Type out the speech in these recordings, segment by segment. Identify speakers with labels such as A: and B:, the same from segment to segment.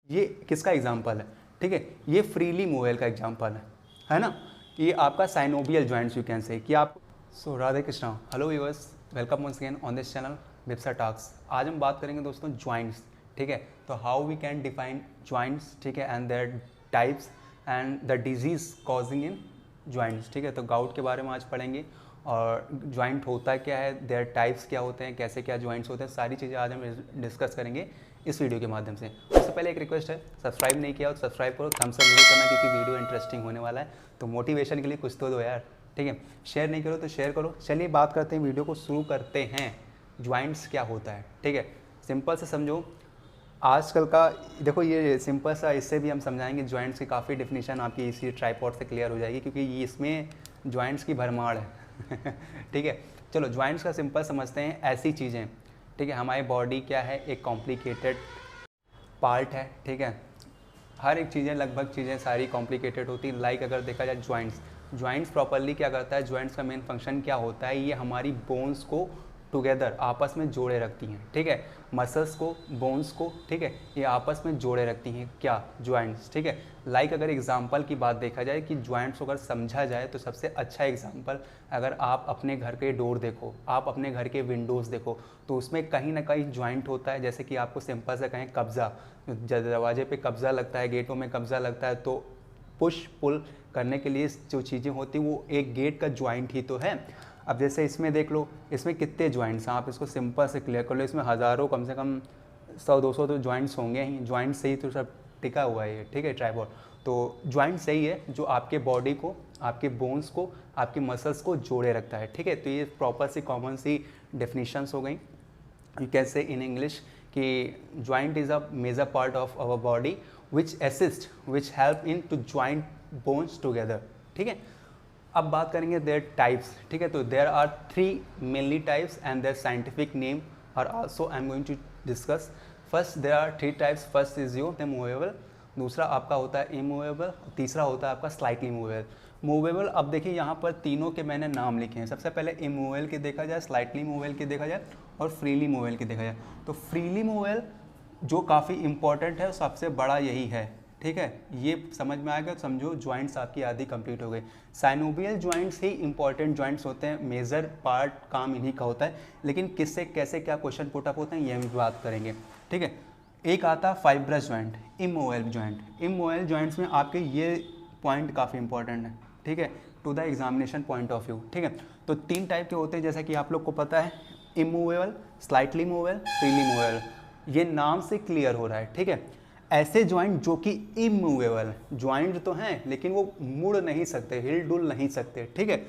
A: ये किसका एग्जाम्पल है, ठीक है, ये फ्रीली मूवेबल का एग्जाम्पल है ना। ये आपका synovial joints you can say कि आप। So Radhe Krishna, hello viewers, welcome once again on this channel Bipsa talks. आज हम बात करेंगे दोस्तों जॉइंट्स, ठीक है। तो how we can define joints, ठीक है, and there types and the disease causing in joints, ठीक है। तो गाउट के बारे में आज पढ़ेंगे और जॉइंट होता क्या है, देयर टाइप्स क्या होते हैं, कैसे क्या जॉइंट्स होते हैं, सारी चीज़ें आज हम डिस्कस करेंगे इस वीडियो के माध्यम से। उससे पहले एक रिक्वेस्ट है, सब्सक्राइब नहीं किया तो सब्सक्राइब करो, थम्स अप जरूर करना क्योंकि वीडियो इंटरेस्टिंग होने वाला है। तो मोटिवेशन के लिए कुछ तो दो यार, ठीक है। शेयर नहीं करो तो शेयर करो। चलिए बात करते हैं, वीडियो को शुरू करते हैं। जॉइंट्स क्या होता है, ठीक है, सिंपल से समझो। आजकल का देखो ये सिंपल सा, इससे भी हम समझाएंगे जॉइंट्स की काफ़ी डेफिनेशन आपकी इसी ट्राइपॉड से क्लियर हो जाएगी क्योंकि ये इसमें जॉइंट्स की भरमार है ठीक है। चलो जॉइंट्स का सिंपल समझते हैं। ऐसी चीज़ें, ठीक है, हमारी बॉडी क्या है, एक कॉम्प्लिकेटेड पार्ट है, ठीक है। हर एक चीज़ें, लगभग चीज़ें सारी कॉम्प्लिकेटेड होती हैं। लाइक अगर देखा जाए जॉइंट्स प्रॉपरली क्या करता है, जॉइंट्स का मेन फंक्शन क्या होता है, ये हमारी बोन्स को टुगेदर आपस में जोड़े रखती हैं, ठीक है। मसल्स को, बोन्स को, ठीक है, ये आपस में जोड़े रखती हैं क्या, जॉइंट्स, ठीक है। लाइक अगर एग्जांपल की बात देखा जाए कि जॉइंट्स अगर समझा जाए तो सबसे अच्छा एग्जांपल, अगर आप अपने घर के डोर देखो, आप अपने घर के विंडोज़ देखो, तो उसमें कहीं ना कहीं जॉइंट होता है। जैसे कि आपको सिंपल से कहें कब्ज़ा, दरवाजे पे कब्ज़ा लगता है, गेटों में कब्ज़ा लगता है, तो पुश पुल करने के लिए जो चीज़ें होती हैं वो एक गेट का जॉइंट ही तो है। अब जैसे इसमें देख लो, इसमें कितने जॉइंट्स हैं, आप इसको सिंपल से क्लियर कर लो। इसमें हज़ारों, कम से कम 100-200 तो जॉइंट्स होंगे ही। जॉइंट से ही तो सब टिका हुआ है ये, ठीक है, ट्राइपॉड। तो जॉइंट सही है जो आपके बॉडी को, आपके बोन्स को, आपके मसल्स को जोड़े रखता है, ठीक है। तो ये प्रॉपर सी कॉमन सी डेफिनेशंस हो गई। You can say in English कि joint is a major part of our body which assist, which help in to joint bones together, ठीक है। अब बात करेंगे देयर टाइप्स, ठीक है। तो there are 3 mainly types and their scientific name are also I am going to discuss. First there are 3 types. First is your the movable, दूसरा आपका होता है इमूवेबल, तीसरा होता है आपका स्लाइटली मूवेबल। मूवेबल, अब देखिए यहाँ पर तीनों के मैंने नाम लिखे हैं। सबसे पहले इमूवेबल के देखा जाए, स्लाइटली मूवेबल के देखा जाए और फ्रीली मूवेबल के देखा जाए। तो फ्रीली मूवेबल जो काफ़ी इंपॉर्टेंट है, सबसे बड़ा यही है, ठीक है। ये समझ में आएगा तो समझो जॉइंट्स आपकी आधी कंप्लीट हो गई। साइनोबियल जॉइंट्स ही इंपॉर्टेंट जॉइंट्स होते हैं, मेजर पार्ट काम इन्हीं का होता है। लेकिन किससे कैसे क्या क्वेश्चन पुटअप होते हैं ये हम बात करेंगे, ठीक है। एक आता fibrous joint, immovable joint. Immovable joints में आपके ये पॉइंट काफ़ी इंपॉर्टेंट है, ठीक है, to the examination point of view, ठीक है। तो 3 टाइप के होते हैं जैसा कि आप लोग को पता है, immovable, slightly movable, freely movable. ये नाम से क्लियर हो रहा है, ठीक है। ऐसे जॉइंट जो कि इमूवेबल जॉइंट तो हैं लेकिन वो मुड़ नहीं सकते, हिल डुल नहीं सकते, ठीक है।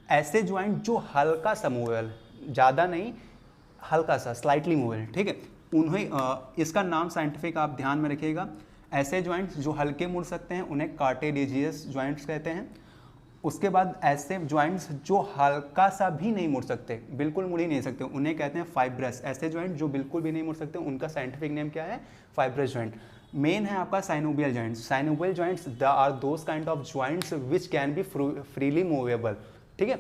A: ऐसे जॉइंट जो हल्का सा मूवेबल, ज़्यादा नहीं, हल्का सा, स्लाइटली मूवेबल, ठीक है, उन्हें इसका नाम साइंटिफिक आप ध्यान में रखिएगा। ऐसे जॉइंट्स जो हल्के मुड़ सकते हैं उन्हें कार्टिलेजियस जॉइंट्स कहते हैं। उसके बाद ऐसे जॉइंट्स जो हल्का सा भी नहीं मुड़ सकते, बिल्कुल मुड़ ही नहीं सकते, उन्हें कहते हैं फाइब्रस। ऐसे जॉइंट जो बिल्कुल भी नहीं मुड़ सकते उनका साइंटिफिक नेम क्या है, फाइब्रस जॉइंट। मेन है आपका synovial joints. Synovial joints the are those kind of joints which can be freely movable, ठीक है।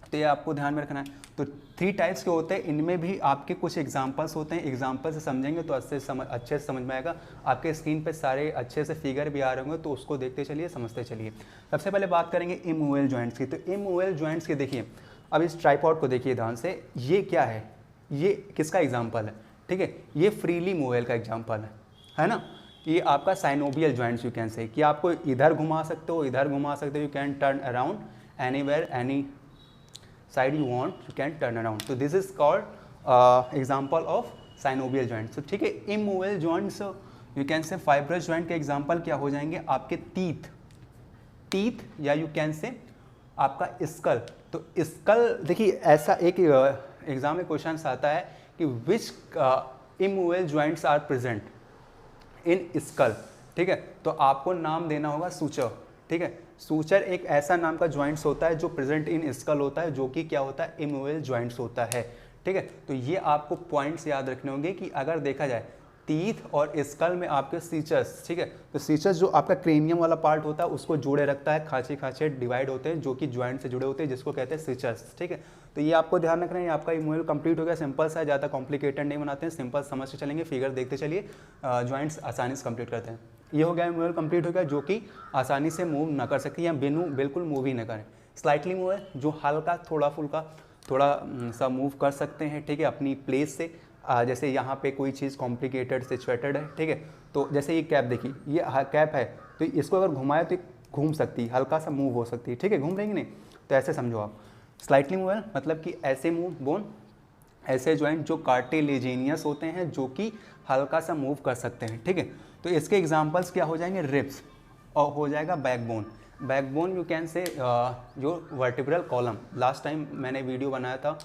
A: तो ये आपको ध्यान में रखना है। तो 3 टाइप्स के होते हैं, इनमें भी आपके कुछ एग्जांपल्स होते हैं। एग्जांपल से समझेंगे तो अच्छे से समझ में आएगा। आपके स्क्रीन पे सारे अच्छे से फिगर भी आ रहे होंगे तो उसको देखते चलिए, समझते चलिए। सबसे पहले बात करेंगे इमूवेबल जॉइंट्स की। तो इमूवेबल जॉइंट्स के देखिए, अब इस ट्राइपॉड को देखिए ध्यान से, ये क्या है, ये किसका एग्जाम्पल है, ठीक है, ये फ्रीली मूवेबल का एग्जाम्पल है ना। ये आपका synovial joints you can say कि आपको इधर घुमा सकते हो, इधर घुमा सकते हो, you can turn around anywhere, any side you want you can turn around. So this is called example of synovial joint. So ठीक है, immovable joints you can say fibrous joint के example क्या हो जाएंगे, आपके teeth या you can say आपका skull। तो skull देखिए, ऐसा एक एग्जाम में क्वेश्चन आता है कि which immovable joints are present in skull, ठीक है। तो आपको नाम देना होगा सूचर, ठीक है। सूचर एक ऐसा नाम का जॉइंट्स होता है जो प्रेजेंट इन स्कल होता है, जो कि क्या होता है, इमूवेबल जॉइंट्स होता है, ठीक है। तो ये आपको पॉइंट्स याद रखने होंगे कि अगर देखा जाए टीथ और स्कल में आपके सीचर्स, ठीक है। तो सीचर्स जो आपका क्रेनियम वाला पार्ट होता है उसको जोड़े रखता है, खांचे खांचे डिवाइड होते हैं जो कि ज्वाइंट से जुड़े होते हैं, जिसको कहते हैं सीचर्स, ठीक है। तो ये आपको ध्यान रखना है। आपका इमोवल कंप्लीट हो गया, सिंपल सा, ज़्यादा कॉम्प्लिकेटेड नहीं बनाते हैं, सिंपल समझ के चलेंगे, फिगर देखते चलिए, ज्वाइंट्स आसानी से कंप्लीट करते हैं। ये हो गया इमोवल कंप्लीट हो गया, जो कि आसानी से मूव ना कर सके या बिल्कुल मूव ही ना करें। स्लाइटली मूव है, जो हल्का थोड़ा फुल्का थोड़ा सा मूव कर सकते हैं, ठीक है, अपनी प्लेस से। जैसे यहाँ पे कोई चीज़ कॉम्प्लिकेटेड सिचुएटेड है, ठीक है। तो जैसे ये कैप देखिए, ये कैप है, तो इसको अगर घुमाए तो घूम सकती है, हल्का सा मूव हो सकती है, ठीक है, घूम रही नहीं। तो ऐसे समझो आप। स्लाइटली मूव है मतलब कि ऐसे मूव बोन, ऐसे जॉइंट जो कार्टिलेजिनियस होते हैं, जो कि हल्का सा मूव कर सकते हैं, ठीक है। तो इसके एग्जांपल्स क्या हो जाएंगे, रिब्स, और हो जाएगा बैकबोन। बैकबोन यू कैन से जो वर्टिब्रल कॉलम, लास्ट टाइम मैंने वीडियो बनाया था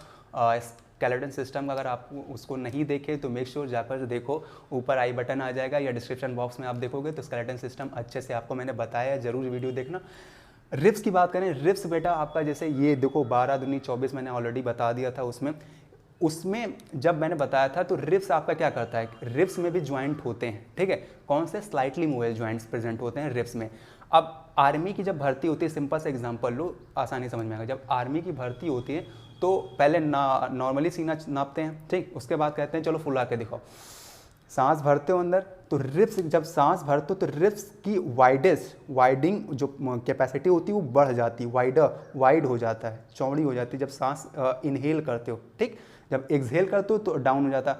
A: स्केलेटन सिस्टम का, अगर आप उसको नहीं देखे तो मेक श्योर जाकर देखो, ऊपर आई बटन आ जाएगा या डिस्क्रिप्शन बॉक्स में आप देखोगे तो स्केलेटन सिस्टम अच्छे से आपको मैंने बताया है, जरूर वीडियो देखना। रिब्स की बात करें, रिब्स बेटा आपका जैसे ये देखो 12 दूनी 24 मैंने ऑलरेडी बता दिया था उसमें जब मैंने बताया था, तो रिब्स आपका क्या करता है, रिब्स में भी ज्वाइंट होते हैं, ठीक है। कौन से, स्लाइटली मूवेबल ज्वाइंट्स प्रेजेंट होते हैं रिब्स में। अब आर्मी की जब भर्ती होती है, सिंपल सा एग्जांपल लो, आसानी समझ में आएगा। जब आर्मी की भर्ती होती है तो पहले नॉर्मली सीना नापते हैं, ठीक, उसके बाद कहते हैं चलो फुला के दिखाओ, सांस भरते हो अंदर, तो रिब्स जब सांस भरते हो तो रिब्स की वाइडिंग जो कैपेसिटी होती है वो बढ़ जाती है, वाइड हो जाता है, चौड़ी हो जाती है जब सांस इनहेल करते हो, ठीक। जब एक्सहेल करते हो तो डाउन हो जाता है,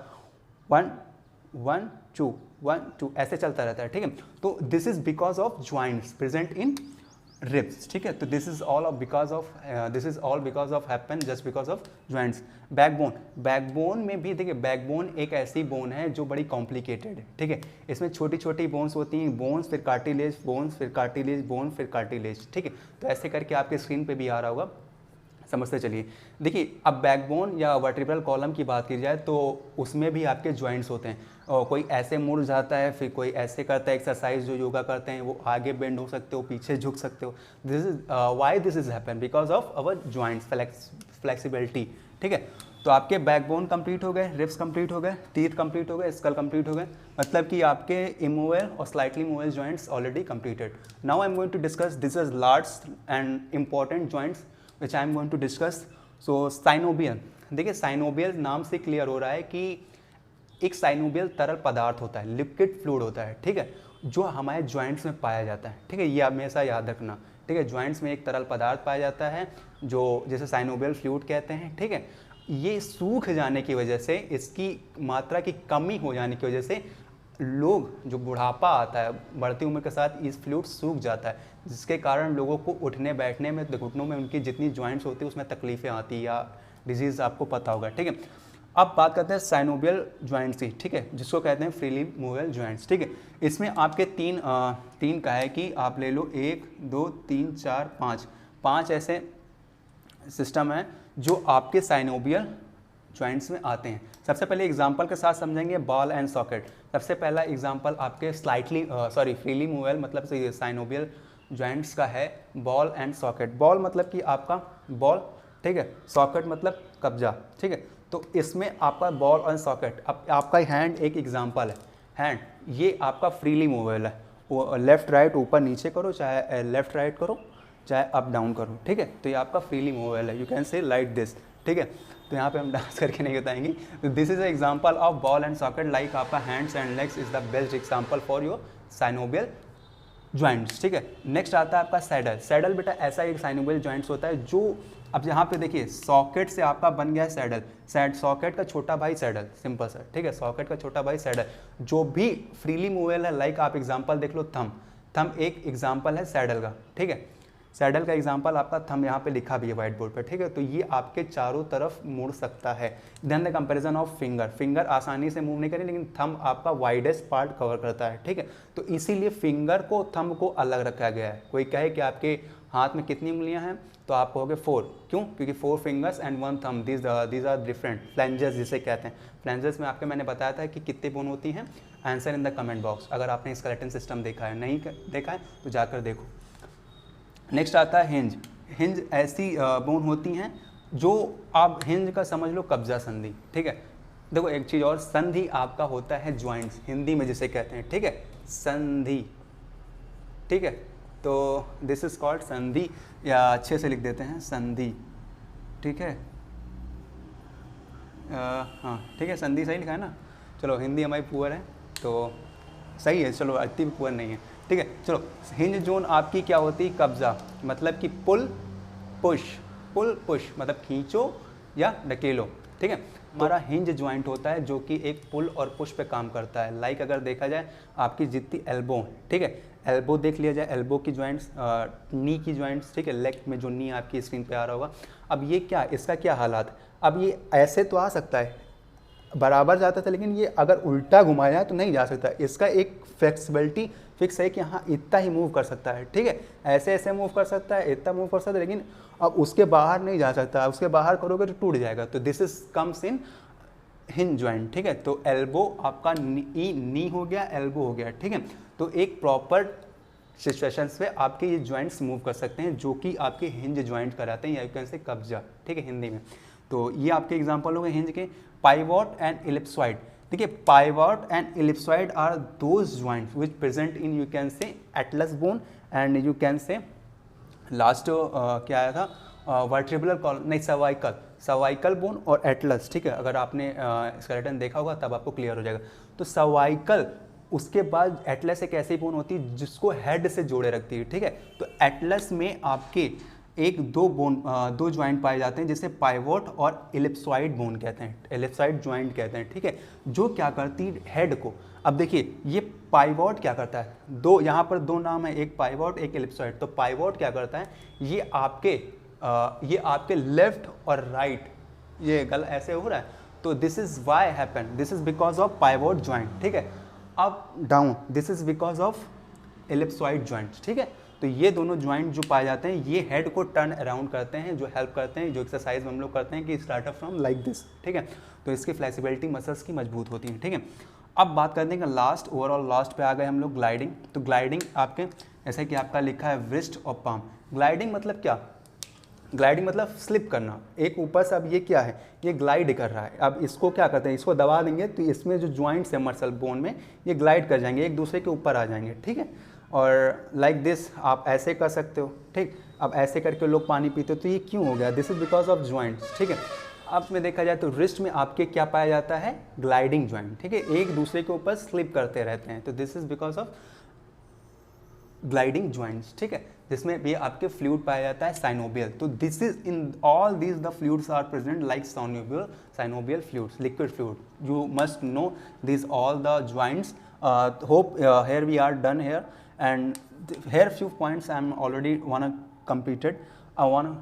A: 1 2 ऐसे चलता रहता है, ठीक है। तो this is because of joints present in ribs, ठीक है। तो this is all because of happen just because of joints. Backbone में भी देखिए, बैकबोन एक ऐसी बोन है जो बड़ी कॉम्प्लिकेटेड है, ठीक है। इसमें छोटी छोटी बोन्स होती हैं, बोन्स फिर कार्टिलेज, बोन्स फिर कार्टिलेज, बोन फिर कार्टिलेज, ठीक है। तो ऐसे करके आपके स्क्रीन पे भी आ रहा होगा, समझते चलिए। देखिए अब बैकबोन या वर्टिब्रल कॉलम की बात की जाए तो उसमें भी आपके ज्वाइंट्स होते हैं, और कोई ऐसे मुड़ जाता है, फिर कोई ऐसे करता है। एक्सरसाइज जो योगा करते हैं वो आगे बेंड हो सकते हो, पीछे झुक सकते हो। This is why this is happen, because of our joints flexibility, ठीक है। तो आपके बैकबोन कंप्लीट हो गए, रिब्स कंप्लीट हो गए, टीथ कंप्लीट हो गए, स्कल कंप्लीट हो गए, मतलब कि आपके इमूवेबल और slightly movable joints already completed. Now I am going to discuss this is large and important joints which I am going to discuss. So synovial, देखिए साइनोबियल नाम से क्लियर हो रहा है कि एक साइनोबियल तरल पदार्थ होता है, लिक्विड फ्लूइड होता है, ठीक है, जो हमारे ज्वाइंट्स में पाया जाता है, ठीक है। ये हमेशा याद रखना, ठीक है। ज्वाइंट्स में एक तरल पदार्थ पाया जाता है जो जैसे साइनोबियल फ्लूइड कहते हैं, ठीक है। ये सूख जाने की वजह से, इसकी मात्रा की कमी हो जाने की वजह से लोग, जो बुढ़ापा आता है बढ़ती उम्र के साथ, इस फ्लूइड सूख जाता है, जिसके कारण लोगों को उठने बैठने में, घुटनों में उनकी जितनी ज्वाइंट्स होती है उसमें तकलीफें आती या डिजीज़ आपको पता होगा, ठीक है। अब बात करते हैं साइनोबियल ज्वाइंट्स की, ठीक है, जिसको कहते हैं फ्रीली मूवेबल ज्वाइंट्स, ठीक है। इसमें आपके तीन का है कि आप ले लो 1 2 3 4 5 ऐसे सिस्टम हैं जो आपके साइनोबियल ज्वाइंट्स में आते हैं। सबसे पहले एग्जांपल के साथ समझेंगे, बॉल एंड सॉकेट। सबसे पहला एग्जांपल आपके फ्रीली मूवेबल मतलब साइनोबियल ज्वाइंट्स का है बॉल एंड सॉकेट। बॉल मतलब कि आपका बॉल, ठीक है, सॉकेट मतलब कब्जा, ठीक है। तो इसमें आपका बॉल और सॉकेट, अब आपका हैंड एक एग्जांपल है, हैंड ये आपका फ्रीली मूवेबल है, वो लेफ्ट राइट ऊपर नीचे करो, चाहे लेफ्ट राइट करो, चाहे अप डाउन करो, ठीक है। तो ये आपका फ्रीली मूवेबल है, यू कैन से लाइक दिस, ठीक है। तो यहाँ पे हम डांस करके नहीं बताएंगे। तो this is a example of ball and socket, like आपका hands and legs is the best example for your synovial joints, ठीक है। नेक्स्ट आता है आपका सैडल। सैडल बेटा ऐसा एक साइनोबियल ज्वाइंट्स होता है जो, अब यहाँ पे देखिए सॉकेट से आपका बन गया सैडल, सॉकेट का छोटा भाई सैडल, सिंपल सा, ठीक है, सॉकेट का छोटा भाई सैडल। जो भी फ्रीली मूवेबल है, लाइक आप एग्जांपल देख लो, थंब एक एग्जांपल है सैडल का, ठीक है। सैडल का एग्जांपल आपका थंब यहाँ पे लिखा भी है व्हाइट बोर्ड पे, ठीक है। तो ये आपके चारों तरफ मुड़ सकता है। Then the comparison of finger आसानी से मूव नहीं करें, लेकिन थंब आपका वाइडेस्ट पार्ट कवर करता है, ठीक है। तो इसीलिए फिंगर को, थंब को अलग रखा गया है। कोई कहे कि आपके हाथ में कितनी उंगलियां हैं, तो आप कहोगे 4, क्यों? क्योंकि 4 fingers and 1 thumb, these are different. Phalanges जिसे कहते हैं, फ्लैंजेस में आपके मैंने बताया था कि कितने बोन होती हैं, answer in the comment box. अगर आपने स्केलेटन सिस्टम देखा है, नहीं देखा है तो जाकर देखो। नेक्स्ट आता है हिंज। हिंज ऐसी बोन होती हैं जो, आप हिंज का समझ लो कब्जा संधि, ठीक है। देखो एक चीज़ और, संधि आपका होता है ज्वाइंट्स, हिंदी में जिसे कहते हैं, ठीक है, संधि, ठीक है, तो दिस इज कॉल्ड संधि, या अच्छे से लिख देते हैं संधि, ठीक है, हाँ ठीक है, संधि सही लिखा है ना, चलो हिंदी हमारी पुअर है तो सही है, चलो इतनी भी पुअर नहीं है, ठीक है। चलो हिंज जोन आपकी क्या होती है, कब्जा, मतलब कि पुल पुश मतलब खींचो या ढकेलो, ठीक है। हमारा हिंज ज्वाइंट होता है जो कि एक पुल और पुश पे काम करता है। लाइक अगर देखा जाए आपकी जितनी एल्बो, ठीक है, एल्बो देख लिया जाए, एल्बो की ज्वाइंट्स, नी की ज्वाइंट्स, ठीक है, लेग में जो नी आपकी स्क्रीन पे आ रहा होगा। अब ये क्या, इसका क्या हालात, अब ये ऐसे तो आ सकता है, बराबर जाता था, लेकिन ये अगर उल्टा घुमाया जाए तो नहीं जा सकता। इसका एक फ्लेक्सिबिलिटी फिक्स है कि हाँ इतना ही मूव कर सकता है, ठीक है, ऐसे ऐसे मूव कर सकता है, इतना मूव कर सकता है, लेकिन अब उसके बाहर नहीं जा सकता, उसके बाहर करोगे तो टूट जाएगा। तो this is comes in hinge joint, ठीक है। तो एल्बो आपका नी हो गया, एल्बो हो गया, ठीक है। तो एक प्रॉपर सिचुएशंस पे आपके ये ज्वाइंट्स मूव कर सकते हैं, जो कि आपके हिंज ज्वाइंट कराते हैं, या यू कैन से कब्जा, ठीक है, हिंदी में। तो ये आपके एग्जांपल हो गए हिंज के। पाइवोट एंड इलिप्सॉइड, देखिए pivot and ellipsoid are those joints which present in you can say atlas bone and you can say last क्या आया था, वर्टिब्रल कॉलम, नहीं सर्वाइकल बोन और एटलस, ठीक है। अगर आपने स्केलेटन देखा होगा तब आपको क्लियर हो जाएगा। तो सर्वाइकल, उसके बाद एटलस एक ऐसी बोन होती है जिसको हेड से जोड़े रखती है, ठीक है। तो एटलस में आपके दो ज्वाइंट पाए जाते हैं, जिसे पाइवोट और इलिप्सॉइड बोन कहते हैं, इलिप्सॉइड ज्वाइंट कहते हैं, ठीक है, जो क्या करती है हेड को। अब देखिए ये पाइवोट क्या करता है, दो यहाँ पर दो नाम है, एक पाइवोट एक इलिप्सॉइड। तो पाइवोट क्या करता है, ये आपके लेफ्ट और राइट, ये गल ऐसे हो रहा है, तो this is why happen, this is because of pivot joint, ठीक है। Up down, this is because of ellipsoid joint, ठीक है। तो ये दोनों ज्वाइंट जो पाए जाते हैं, ये हेड को टर्न अराउंड करते हैं, जो हेल्प करते हैं, जो एक्सरसाइज में हम लोग करते हैं कि start up from like this, ठीक है। तो इसकी फ्लेक्सिबिलिटी मसल्स की मजबूत होती है, ठीक है। अब बात करते हैं कि लास्ट, ओवरऑल लास्ट पे आ गए हम लोग, ग्लाइडिंग। तो ग्लाइडिंग आपके जैसे कि आपका लिखा है व्रिस्ट और पाम। ग्लाइडिंग मतलब क्या, ग्लाइडिंग मतलब स्लिप करना, एक ऊपर से। अब ये क्या है, ये ग्लाइड कर रहा है। अब इसको क्या करते हैं, इसको दबा देंगे तो इसमें जो ज्वाइंट्स है मसल बोन में, ये ग्लाइड कर जाएंगे, एक दूसरे के ऊपर आ जाएंगे, ठीक है। और लाइक दिस आप ऐसे कर सकते हो, ठीक। अब ऐसे करके लोग पानी पीते हो, तो ये क्यों हो गया, this is because of joints, ठीक है। अब में देखा जाए तो रिस्ट में आपके क्या पाया जाता है, ग्लाइडिंग ज्वाइंट, ठीक है, एक दूसरे के ऊपर स्लिप करते रहते हैं, तो this is because of gliding joints, ठीक है। जिसमें भी आपके फ्लूइड पाया जाता है साइनोबियल। तो this is in all these the fluids are present like synovial fluids, liquid fluid. You must know this all the joints. Hope here we are done here, and here few points I'm already wanna completed. I wanna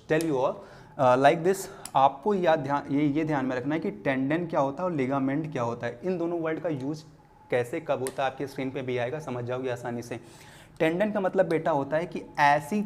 A: tell you all like this. आपको ये ध्यान में रखना है कि tendon क्या होता है और लिगामेंट क्या होता है। इन दोनों वर्ड का यूज कैसे कब होता है आपके स्क्रीन पे भी आएगा, समझ जाओगे आसानी से। टेंडन का मतलब बेटा होता है कि ऐसी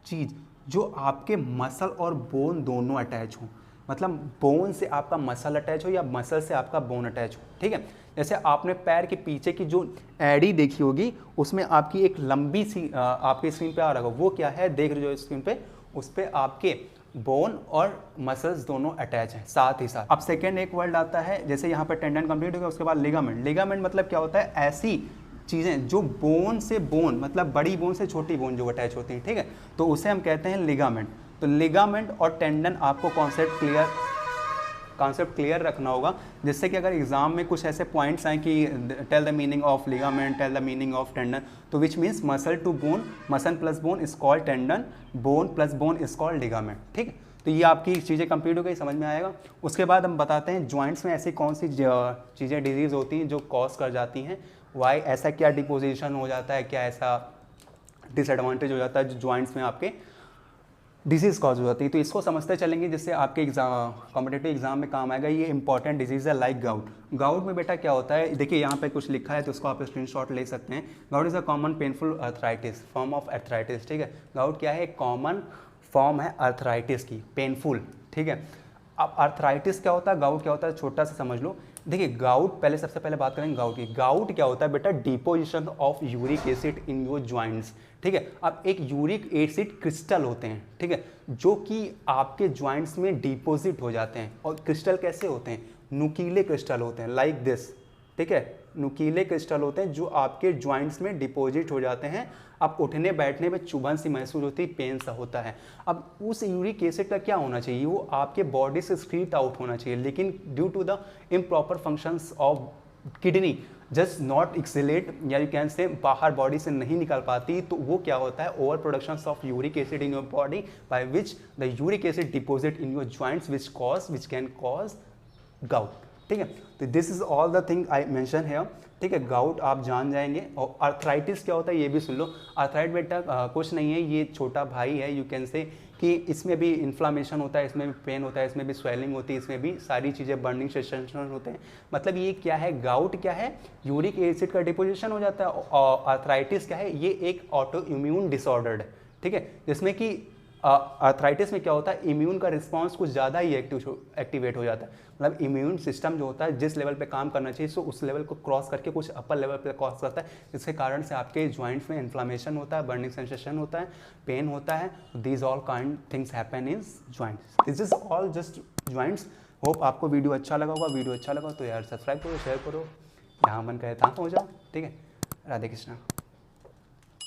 A: चीज़ जो आपके मसल और बोन दोनों अटैच हो, मतलब बोन से आपका मसल अटैच हो या मसल से आपका बोन अटैच हो, ठीक है। जैसे आपने पैर के पीछे की जो एड़ी देखी होगी, उसमें आपकी एक लंबी सी आपके स्क्रीन पे आ रहा होगा, वो क्या है, देख रहे हो स्क्रीन पे, उस पर आपके बोन और मसल्स दोनों अटैच हैं साथ ही साथ। अब सेकेंड एक वर्ड आता है, जैसे यहाँ पर टेंडन कंप्लीट हो गया, उसके बाद लिगामेंट। लिगामेंट मतलब क्या होता है, ऐसी चीज़ें जो बोन से बोन, मतलब बड़ी बोन से छोटी बोन जो अटैच होती हैं, ठीक है, तो उसे हम कहते हैं लिगामेंट। तो लिगामेंट और टेंडन आपको कॉन्सेप्ट क्लियर रखना होगा, जिससे कि अगर एग्जाम में कुछ ऐसे पॉइंट्स आए कि tell the meaning of ligament, tell the meaning of tendon, तो which means muscle to bone, muscle plus bone is called tendon, bone plus bone is called ligament, ठीक है। तो ये आपकी चीज़ें कंप्लीट हो गई, समझ में आएगा। उसके बाद हम बताते हैं ज्वाइंट्स में ऐसी कौन सी चीज़ें डिजीज़ होती हैं जो कॉज कर जाती हैं, वाई ऐसा क्या डिपोजिशन हो जाता है, क्या ऐसा डिसएडवांटेज हो जाता है जो ज्वाइंट्स में आपके डिजीज़ कॉज हो जाती है। तो इसको समझते चलेंगे, जिससे आपके एग्जाम कॉम्पिटेटिव एग्जाम में काम आएगा। ये इंपॉर्टेंट डिजीज़ है लाइक गाउट। गाउट में बेटा क्या होता है, देखिए यहाँ पे कुछ लिखा है तो उसको आप स्क्रीनशॉट ले सकते हैं। Gout is a common painful arthritis, form of arthritis, ठीक है। गाउट क्या है, एक कॉमन फॉर्म है अर्थराइटिस की, पेनफुल, ठीक है। अब अर्थराइटिस क्या होता है, गाउट क्या होता है, छोटा सा समझ लो। देखिए गाउट, पहले सबसे पहले बात करेंगे गाउट की। गाउट क्या होता है बेटा, deposition of uric acid in your joints, ठीक है। अब एक यूरिक एसिड क्रिस्टल होते हैं, ठीक है, जो कि आपके ज्वाइंट्स में डिपॉजिट हो जाते हैं। और क्रिस्टल कैसे होते हैं, नुकीले क्रिस्टल होते हैं लाइक दिस, ठीक है, नुकीले क्रिस्टल होते हैं जो आपके जॉइंट्स में डिपॉजिट हो जाते हैं। अब उठने बैठने में चुभन सी महसूस होती है, पेन सा होता है। अब उस यूरिक एसिड का क्या होना चाहिए, वो आपके बॉडी से स्क्रीट आउट होना चाहिए, लेकिन due to the improper functions of kidney just not excrete, या यू कैन से बाहर बॉडी से नहीं निकल पाती, तो वो क्या होता है, over production of uric acid in your body by which the uric acid deposit in your joints which can cause gout. ठीक है, तो this is all the thing I mention है। ठीक है, गाउट आप जान जाएंगे। और आर्थराइटिस क्या होता है ये भी सुन लो। आर्थराइट बेटा कुछ नहीं है, ये छोटा भाई है, यू कैन से कि इसमें भी इन्फ्लामेशन होता है, इसमें भी पेन होता है, इसमें भी स्वेलिंग होती है, इसमें भी सारी चीज़ें बर्निंग सेंसेशन होते हैं। मतलब ये क्या है, गाउट क्या है, यूरिक एसिड का डिपोजिशन हो जाता है। और आर्थराइटिस क्या है, ये एक ऑटो इम्यून डिसऑर्डर है। ठीक है, जिसमें कि आर्थराइटिस में क्या होता है, इम्यून का रिस्पांस कुछ ज़्यादा ही एक्टिवेट हो जाता है। मतलब इम्यून सिस्टम जो होता है जिस लेवल पे काम करना चाहिए, सो उस लेवल को क्रॉस करके कुछ अपर लेवल पे क्रॉस करता है, जिसके कारण से आपके जॉइंट्स में इन्फ्लामेशन होता है, बर्निंग सेंसेशन होता है, पेन होता है। These all kind things happen in joints. This is all just joints. Hope आपको वीडियो अच्छा लगा होगा। वीडियो अच्छा लगा तो यार सब्सक्राइब करो, शेयर करो, यहाँ मन करे तहाँ पहुँच जाओ। ठीक है, राधे कृष्णा।